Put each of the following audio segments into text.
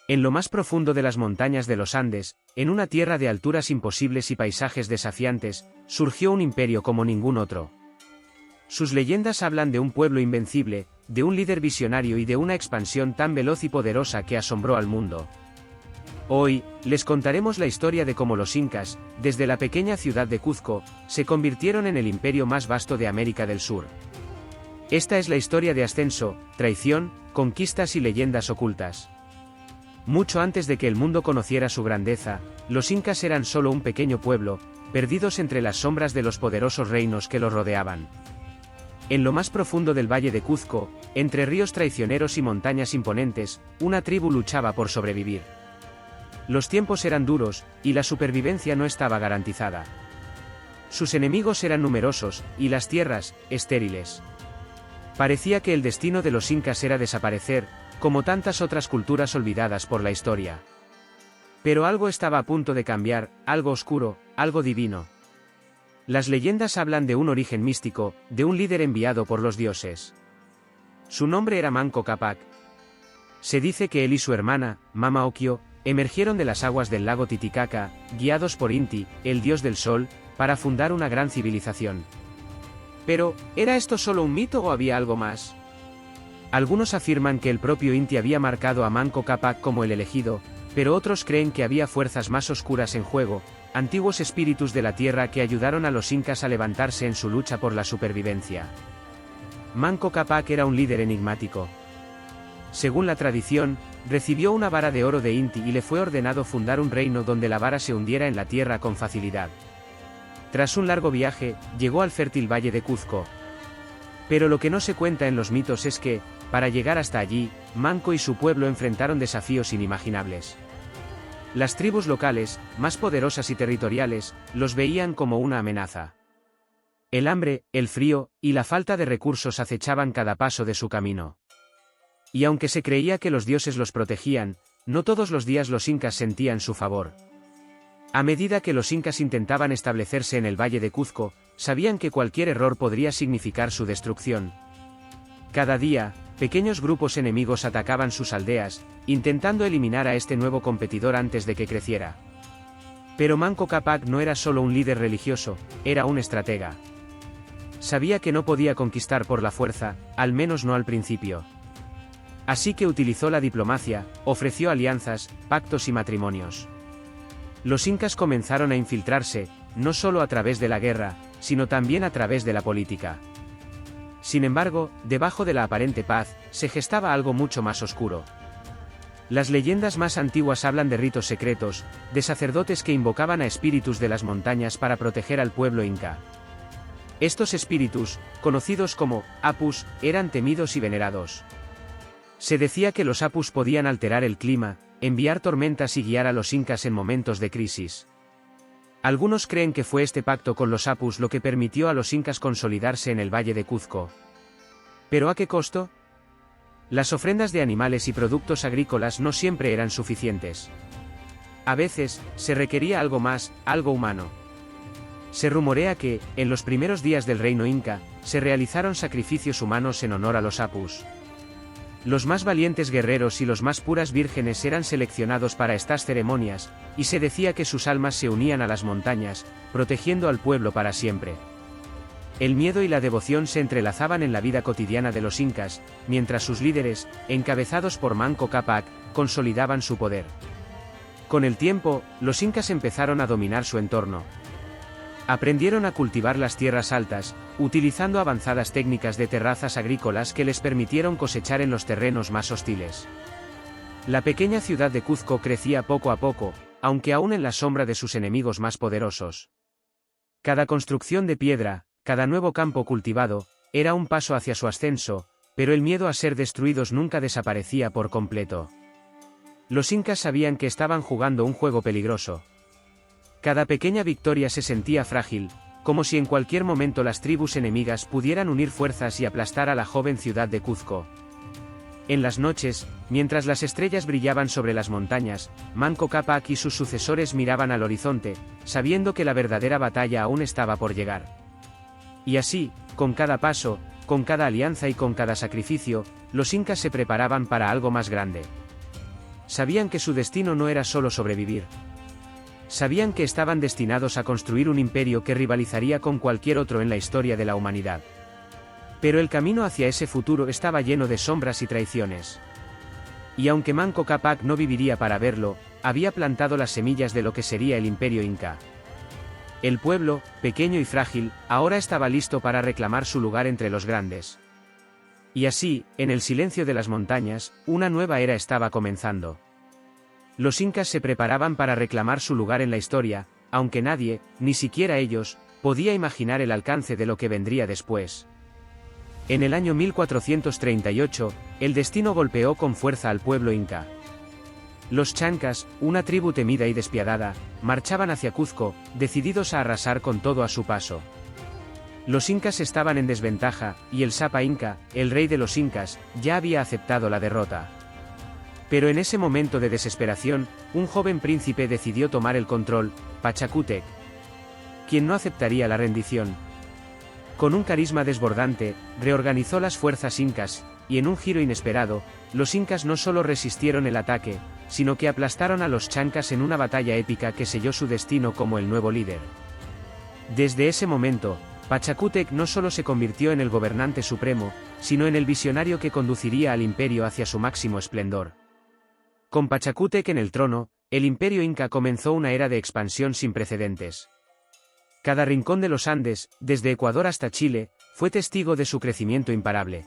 En lo más profundo de las montañas de los Andes, en una tierra de alturas imposibles y paisajes desafiantes, surgió un imperio como ningún otro. Sus leyendas hablan de un pueblo invencible, de un líder visionario y de una expansión tan veloz y poderosa que asombró al mundo. Hoy, les contaremos la historia de cómo los incas, desde la pequeña ciudad de Cuzco, se convirtieron en el imperio más vasto de América del Sur. Esta es la historia de ascenso, traición, conquistas y leyendas ocultas. Mucho antes de que el mundo conociera su grandeza, los incas eran solo un pequeño pueblo, perdidos entre las sombras de los poderosos reinos que los rodeaban. En lo más profundo del valle de Cuzco, entre ríos traicioneros y montañas imponentes, una tribu luchaba por sobrevivir. Los tiempos eran duros, y la supervivencia no estaba garantizada. Sus enemigos eran numerosos, y las tierras, estériles. Parecía que el destino de los incas era desaparecer, como tantas otras culturas olvidadas por la historia. Pero algo estaba a punto de cambiar, algo oscuro, algo divino. Las leyendas hablan de un origen místico, de un líder enviado por los dioses. Su nombre era Manco Cápac. Se dice que él y su hermana, Mama Ocllo, emergieron de las aguas del lago Titicaca, guiados por Inti, el dios del sol, para fundar una gran civilización. Pero, ¿era esto solo un mito o había algo más? Algunos afirman que el propio Inti había marcado a Manco Cápac como el elegido, pero otros creen que había fuerzas más oscuras en juego, antiguos espíritus de la tierra que ayudaron a los incas a levantarse en su lucha por la supervivencia. Manco Cápac era un líder enigmático. Según la tradición, recibió una vara de oro de Inti y le fue ordenado fundar un reino donde la vara se hundiera en la tierra con facilidad. Tras un largo viaje, llegó al fértil valle de Cuzco. Pero lo que no se cuenta en los mitos es que, para llegar hasta allí, Manco y su pueblo enfrentaron desafíos inimaginables. Las tribus locales, más poderosas y territoriales, los veían como una amenaza. El hambre, el frío, y la falta de recursos acechaban cada paso de su camino. Y aunque se creía que los dioses los protegían, no todos los días los incas sentían su favor. A medida que los incas intentaban establecerse en el valle de Cuzco, sabían que cualquier error podría significar su destrucción. Cada día, pequeños grupos enemigos atacaban sus aldeas, intentando eliminar a este nuevo competidor antes de que creciera. Pero Manco Cápac no era solo un líder religioso, era un estratega. Sabía que no podía conquistar por la fuerza, al menos no al principio. Así que utilizó la diplomacia, ofreció alianzas, pactos y matrimonios. Los incas comenzaron a infiltrarse, no solo a través de la guerra, sino también a través de la política. Sin embargo, debajo de la aparente paz, se gestaba algo mucho más oscuro. Las leyendas más antiguas hablan de ritos secretos, de sacerdotes que invocaban a espíritus de las montañas para proteger al pueblo inca. Estos espíritus, conocidos como apus, eran temidos y venerados. Se decía que los apus podían alterar el clima, enviar tormentas y guiar a los incas en momentos de crisis. Algunos creen que fue este pacto con los apus lo que permitió a los incas consolidarse en el valle de Cuzco. ¿Pero a qué costo? Las ofrendas de animales y productos agrícolas no siempre eran suficientes. A veces, se requería algo más, algo humano. Se rumorea que, en los primeros días del reino inca, se realizaron sacrificios humanos en honor a los apus. Los más valientes guerreros y los más puras vírgenes eran seleccionados para estas ceremonias, y se decía que sus almas se unían a las montañas, protegiendo al pueblo para siempre. El miedo y la devoción se entrelazaban en la vida cotidiana de los incas, mientras sus líderes, encabezados por Manco Cápac, consolidaban su poder. Con el tiempo, los incas empezaron a dominar su entorno. Aprendieron a cultivar las tierras altas, utilizando avanzadas técnicas de terrazas agrícolas que les permitieron cosechar en los terrenos más hostiles. La pequeña ciudad de Cuzco crecía poco a poco, aunque aún en la sombra de sus enemigos más poderosos. Cada construcción de piedra, cada nuevo campo cultivado, era un paso hacia su ascenso, pero el miedo a ser destruidos nunca desaparecía por completo. Los incas sabían que estaban jugando un juego peligroso. Cada pequeña victoria se sentía frágil, como si en cualquier momento las tribus enemigas pudieran unir fuerzas y aplastar a la joven ciudad de Cuzco. En las noches, mientras las estrellas brillaban sobre las montañas, Manco Cápac y sus sucesores miraban al horizonte, sabiendo que la verdadera batalla aún estaba por llegar. Y así, con cada paso, con cada alianza y con cada sacrificio, los incas se preparaban para algo más grande. sabían que su destino no era solo sobrevivir. Sabían que estaban destinados a construir un imperio que rivalizaría con cualquier otro en la historia de la humanidad. Pero el camino hacia ese futuro estaba lleno de sombras y traiciones. Y aunque Manco Cápac no viviría para verlo, había plantado las semillas de lo que sería el imperio inca. El pueblo, pequeño y frágil, ahora estaba listo para reclamar su lugar entre los grandes. Y así, en el silencio de las montañas, una nueva era estaba comenzando. Los incas se preparaban para reclamar su lugar en la historia, aunque nadie, ni siquiera ellos, podía imaginar el alcance de lo que vendría después. En el año 1438, el destino golpeó con fuerza al pueblo inca. Los chancas, una tribu temida y despiadada, marchaban hacia Cuzco, decididos a arrasar con todo a su paso. Los incas estaban en desventaja, y el Sapa Inca, el rey de los incas, ya había aceptado la derrota. Pero en ese momento de desesperación, un joven príncipe decidió tomar el control, Pachacútec, quien no aceptaría la rendición. Con un carisma desbordante, reorganizó las fuerzas incas, y en un giro inesperado, los incas no solo resistieron el ataque, sino que aplastaron a los chancas en una batalla épica que selló su destino como el nuevo líder. Desde ese momento, Pachacútec no solo se convirtió en el gobernante supremo, sino en el visionario que conduciría al imperio hacia su máximo esplendor. Con Pachacútec en el trono, el imperio inca comenzó una era de expansión sin precedentes. Cada rincón de los Andes, desde Ecuador hasta Chile, fue testigo de su crecimiento imparable.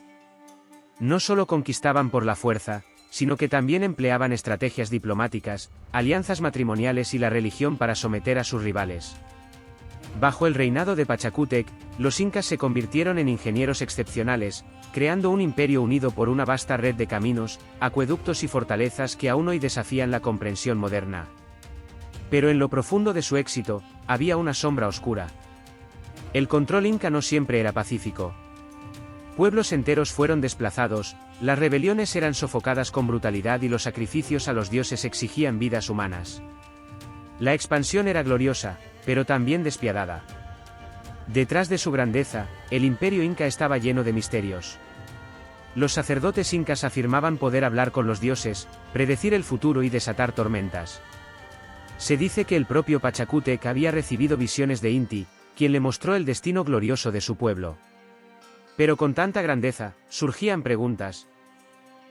No solo conquistaban por la fuerza, sino que también empleaban estrategias diplomáticas, alianzas matrimoniales y la religión para someter a sus rivales. Bajo el reinado de Pachacútec, los incas se convirtieron en ingenieros excepcionales, creando un imperio unido por una vasta red de caminos, acueductos y fortalezas que aún hoy desafían la comprensión moderna. Pero en lo profundo de su éxito, había una sombra oscura. El control inca no siempre era pacífico. Pueblos enteros fueron desplazados, las rebeliones eran sofocadas con brutalidad y los sacrificios a los dioses exigían vidas humanas. La expansión era gloriosa, pero también despiadada. Detrás de su grandeza, el imperio inca estaba lleno de misterios. Los sacerdotes incas afirmaban poder hablar con los dioses, predecir el futuro y desatar tormentas. Se dice que el propio Pachacútec había recibido visiones de Inti, quien le mostró el destino glorioso de su pueblo. Pero con tanta grandeza, surgían preguntas.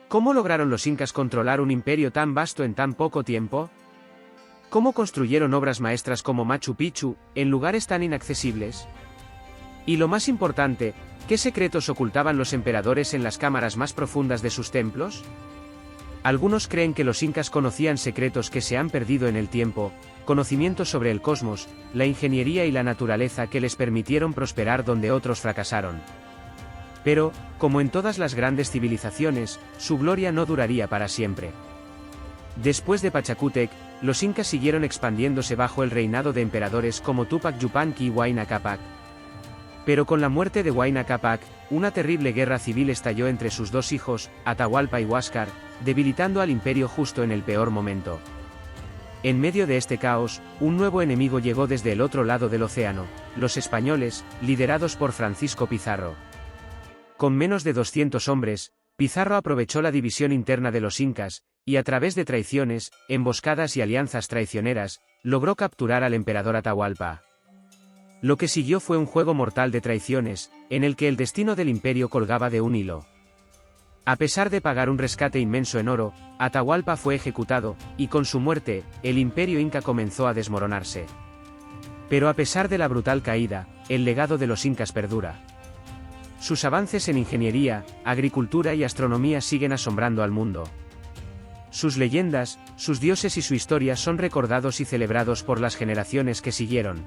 ¿Cómo lograron los incas controlar un imperio tan vasto en tan poco tiempo? ¿Cómo construyeron obras maestras como Machu Picchu, en lugares tan inaccesibles? Y lo más importante, ¿qué secretos ocultaban los emperadores en las cámaras más profundas de sus templos? Algunos creen que los incas conocían secretos que se han perdido en el tiempo, conocimientos sobre el cosmos, la ingeniería y la naturaleza que les permitieron prosperar donde otros fracasaron. Pero, como en todas las grandes civilizaciones, su gloria no duraría para siempre. Después de Pachacútec, los incas siguieron expandiéndose bajo el reinado de emperadores como Tupac Yupanqui y Huayna Cápac. Pero con la muerte de Huayna Cápac, una terrible guerra civil estalló entre sus dos hijos, Atahualpa y Huáscar, debilitando al imperio justo en el peor momento. En medio de este caos, un nuevo enemigo llegó desde el otro lado del océano, los españoles, liderados por Francisco Pizarro. Con menos de 200 hombres, Pizarro aprovechó la división interna de los incas, y a través de traiciones, emboscadas y alianzas traicioneras, logró capturar al emperador Atahualpa. Lo que siguió fue un juego mortal de traiciones, en el que el destino del imperio colgaba de un hilo. A pesar de pagar un rescate inmenso en oro, Atahualpa fue ejecutado, y con su muerte, el imperio inca comenzó a desmoronarse. Pero a pesar de la brutal caída, el legado de los incas perdura. Sus avances en ingeniería, agricultura y astronomía siguen asombrando al mundo. Sus leyendas, sus dioses y su historia son recordados y celebrados por las generaciones que siguieron.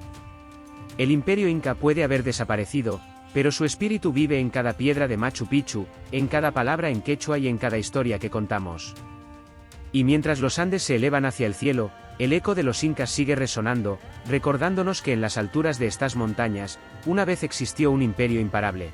El imperio inca puede haber desaparecido, pero su espíritu vive en cada piedra de Machu Picchu, en cada palabra en quechua y en cada historia que contamos. Y mientras los Andes se elevan hacia el cielo, el eco de los incas sigue resonando, recordándonos que en las alturas de estas montañas, una vez existió un imperio imparable.